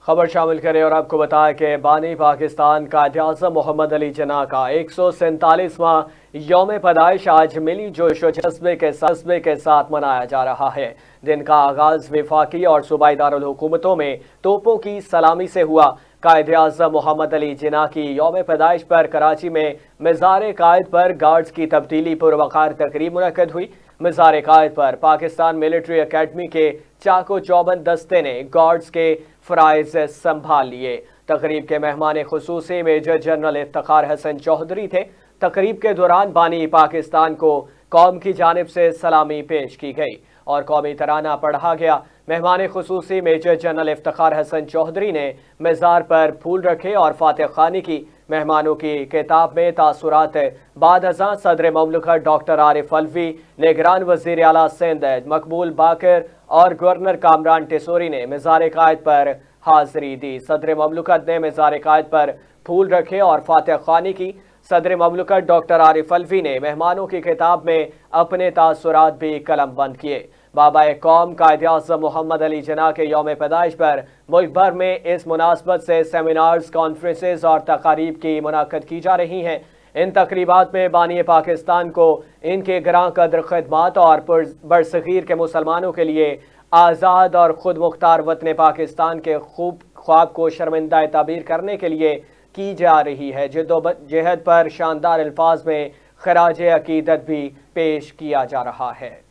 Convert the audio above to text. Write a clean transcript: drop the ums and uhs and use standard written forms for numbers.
خبر شامل کریں اور آپ کو بتائیں کہ بانی پاکستان قائد اعظم محمد علی جناح کا 147واں یوم پیدائش آج ملی جوش و جذبے کے ساتھ منایا جا رہا ہے۔ دن کا آغاز وفاقی اور صوبائی دارالحکومتوں میں توپوں کی سلامی سے ہوا۔ قائد اعظم محمد علی جناح کی یوم پیدائش پر کراچی میں مزار قائد پر گارڈز کی تبدیلی پر وقار تقریب منعقد ہوئی۔ مزار قائد پر پاکستان ملٹری اکیڈمی کے چاق و چوبند دستے نے گارڈز کے فرائض سنبھال لیے۔ تقریب کے مہمان خصوصی میجر جنرل افتخار حسن چودھری تھے۔ تقریب کے دوران بانی پاکستان کو قوم کی جانب سے سلامی پیش کی گئی اور قومی ترانہ پڑھا گیا۔ مہمان خصوصی میجر جنرل افتخار حسن چودھری نے مزار پر پھول رکھے اور فاتح خوانی کی۔ مہمانوں کی خطاب میں تاثرات بعد ازاں صدر مملکت ڈاکٹر عارف الوی، نگران وزیر اعلیٰ سندھ مقبول باقر اور گورنر کامران ٹیسوری نے مزار قائد پر حاضری دی۔ صدر مملکت نے مزار قائد پر پھول رکھے اور فاتح خوانی کی۔ صدر مملکت ڈاکٹر عارف الوی نے مہمانوں کی خطاب میں اپنے تاثرات بھی قلم بند کیے۔ بابا قوم قائد اعظم محمد علی جناح کے یوم پیدائش پر ملک بھر میں اس مناسبت سے سیمینارز، کانفرنسز اور تقاریب کی منعقد کی جا رہی ہیں۔ ان تقریبات میں بانی پاکستان کو ان کے گراں قدر خدمات اور برصغیر کے مسلمانوں کے لیے آزاد اور خود مختار وطن پاکستان کے خوب خواب کو شرمندہ تعبیر کرنے کے لیے کی جا رہی ہے جدوجہد پر شاندار الفاظ میں خراج عقیدت بھی پیش کیا جا رہا ہے۔